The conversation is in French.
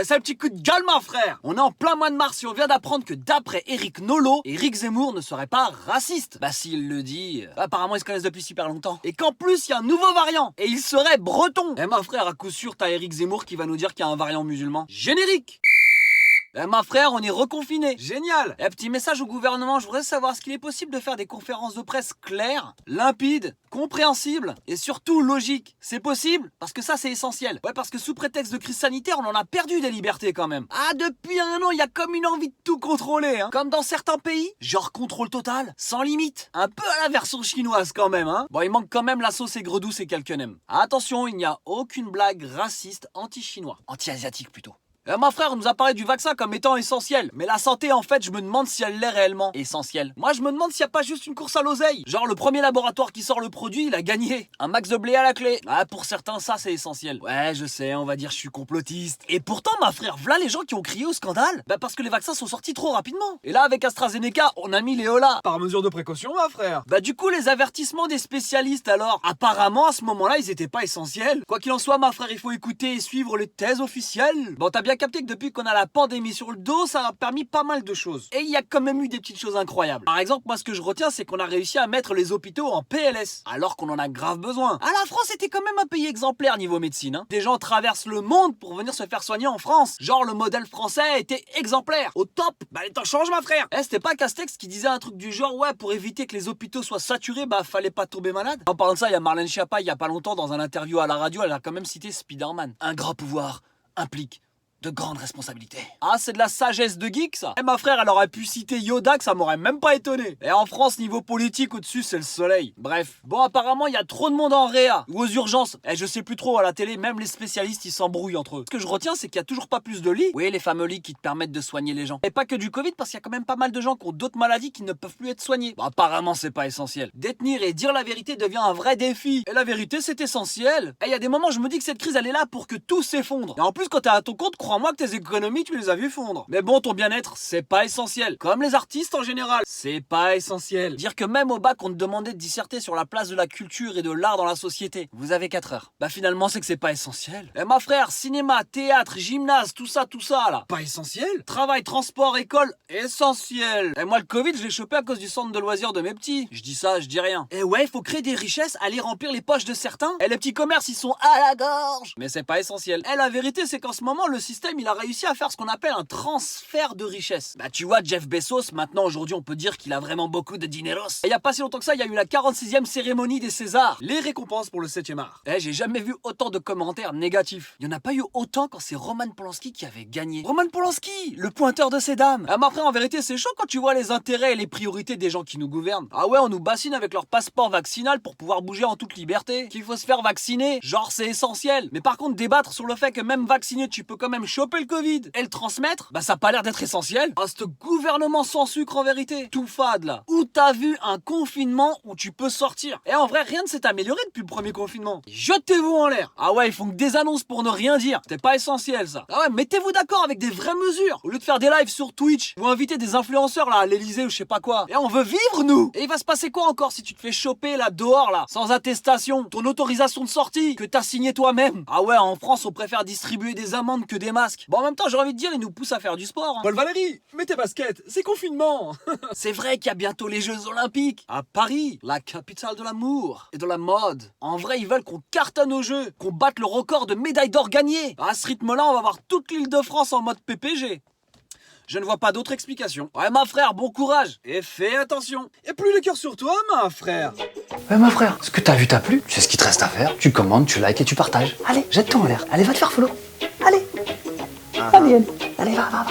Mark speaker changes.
Speaker 1: C'est un petit coup de gueule, ma frère. On est en plein mois de mars et on vient d'apprendre que d'après Éric Nolot, Éric Zemmour ne serait pas raciste. Bah s'il le dit, apparemment ils se connaissent depuis super longtemps. Et qu'en plus il y a un nouveau variant, et il serait breton. Eh ma frère, à coup sûr t'as Éric Zemmour qui va nous dire qu'il y a un variant musulman. Générique. Eh ma frère, on est reconfiné. Génial. Et petit message au gouvernement, je voudrais savoir est-ce qu'il est possible de faire des conférences de presse claires, limpides, compréhensibles et surtout logiques. C'est possible? Parce que ça c'est essentiel. Ouais, parce que sous prétexte de crise sanitaire, on en a perdu des libertés quand même. Ah, depuis un an, il y a comme une envie de tout contrôler, hein. Comme dans certains pays, genre contrôle total, sans limite. Un peu à la version chinoise quand même, hein. Bon, il manque quand même la sauce aigre-douce et quelques nems. Attention, il n'y a aucune blague raciste anti-chinois. Anti-asiatique plutôt. Ma frère nous a parlé du vaccin comme étant essentiel. Mais la santé, en fait, je me demande si elle l'est réellement essentielle. Moi, je me demande s'il n'y a pas juste une course à l'oseille. Genre, le premier laboratoire qui sort le produit, il a gagné. Un max de blé à la clé. Ah, pour certains, ça, c'est essentiel. Ouais, je sais, on va dire je suis complotiste. Et pourtant, ma frère, v'là les gens qui ont crié au scandale. Bah, parce que les vaccins sont sortis trop rapidement. Et là, avec AstraZeneca, on a mis les Ola. Par mesure de précaution, ma frère. Bah, du coup, les avertissements des spécialistes, alors, apparemment, à ce moment-là, ils étaient pas essentiels. Quoi qu'il en soit, ma frère, il faut écouter et suivre les thèses officielles. Bon, t'as bien capté que depuis qu'on a la pandémie sur le dos, ça a permis pas mal de choses. Et il y a quand même eu des petites choses incroyables. Par exemple, moi ce que je retiens, c'est qu'on a réussi à mettre les hôpitaux en PLS, alors qu'on en a grave besoin. Ah, la France était quand même un pays exemplaire niveau médecine, hein. Des gens traversent le monde pour venir se faire soigner en France. Genre le modèle français était exemplaire, au top. Bah les temps changent, ma frère. C'était pas Castex qui disait un truc du genre, ouais, pour éviter que les hôpitaux soient saturés, bah fallait pas tomber malade. En parlant de ça, il y a Marlène Schiappa, il y a pas longtemps, dans un interview à la radio, elle a quand même cité Spider-Man. Un grand pouvoir implique de grandes responsabilités. Ah, c'est de la sagesse de geek, ça. Eh, ma frère, elle aurait pu citer Yoda, que ça m'aurait même pas étonné. Et en France, niveau politique, au-dessus, c'est le soleil. Bref. Bon, apparemment, il y a trop de monde en réa. Ou aux urgences. Je sais plus trop, à la télé, même les spécialistes, ils s'embrouillent entre eux. Ce que je retiens, c'est qu'il y a toujours pas plus de lits. Oui, les fameux lits qui te permettent de soigner les gens. Et pas que du Covid, parce qu'il y a quand même pas mal de gens qui ont d'autres maladies qui ne peuvent plus être soignés. Bon, apparemment, c'est pas essentiel. Détenir et dire la vérité devient un vrai défi. Et la vérité, c'est essentiel. Et il y a des moments, je me dis que cette crise, elle est là pour que tout s'effondre. Et en plus, quand t'es à ton compte, crois-moi que tes économies, tu les as vues fondre. Mais bon, ton bien-être, c'est pas essentiel. Comme les artistes en général, c'est pas essentiel. Dire que même au bac, on te demandait de disserter sur la place de la culture et de l'art dans la société. Vous avez 4 heures. Bah finalement, c'est que c'est pas essentiel. Et ma frère, cinéma, théâtre, gymnase, tout ça là. Pas essentiel. Travail, transport, école, essentiel. Et moi, le Covid, je l'ai chopé à cause du centre de loisirs de mes petits. Je dis ça, je dis rien. Et ouais, il faut créer des richesses, aller remplir les poches de certains. Et les petits commerces, ils sont à la gorge. Mais c'est pas essentiel. Et la vérité, c'est qu'en ce moment, le système, il a réussi à faire ce qu'on appelle un transfert de richesse. Bah tu vois, Jeff Bezos, maintenant aujourd'hui on peut dire qu'il a vraiment beaucoup de dineros. Et il y a pas si longtemps que ça, il y a eu la 46e cérémonie des Césars, les récompenses pour le 7e art. J'ai jamais vu autant de commentaires négatifs. Il y en a pas eu autant quand c'est Roman Polanski qui avait gagné. Roman Polanski, le pointeur de ces dames. Mais après en vérité c'est chaud quand tu vois les intérêts et les priorités des gens qui nous gouvernent. Ah ouais, on nous bassine avec leur passeport vaccinal pour pouvoir bouger en toute liberté. Qu'il faut se faire vacciner, genre c'est essentiel. Mais par contre débattre sur le fait que même vacciné tu peux quand même choper le Covid et le transmettre, bah ça a pas l'air d'être essentiel. Ah, ce gouvernement sans sucre en vérité, tout fade là. Où t'as vu un confinement où tu peux sortir? Et en vrai, rien ne s'est amélioré depuis le premier confinement. Jetez-vous en l'air. Ah ouais, ils font que des annonces pour ne rien dire. C'est pas essentiel ça. Ah ouais, mettez-vous d'accord avec des vraies mesures. Au lieu de faire des lives sur Twitch ou inviter des influenceurs là à l'Elysée ou je sais pas quoi. Et on veut vivre nous. Et il va se passer quoi encore si tu te fais choper là dehors là, sans attestation, ton autorisation de sortie que t'as signé toi-même? Ah ouais, en France on préfère distribuer des amendes que des masques. Bon, en même temps j'ai envie de dire, ils nous poussent à faire du sport. Hein.
Speaker 2: Paul Valéry, mets tes baskets, c'est confinement.
Speaker 1: C'est vrai qu'il y a bientôt les Jeux Olympiques à Paris, la capitale de l'amour et de la mode. En vrai, ils veulent qu'on cartonne aux Jeux, qu'on batte le record de médailles d'or gagnées. À ce rythme-là, on va voir toute l'île de France en mode PPG. Je ne vois pas d'autre explication. Ouais, ma frère, bon courage et fais attention.
Speaker 2: Et plus le cœur sur toi, ma frère.
Speaker 3: Ouais, ma frère, ce que t'as vu t'a plu, tu sais ce qu'il te reste à faire. Tu commandes, tu likes et tu partages. Allez, jette-toi en l'air. Allez, va te faire follow. Allez. Allez, va.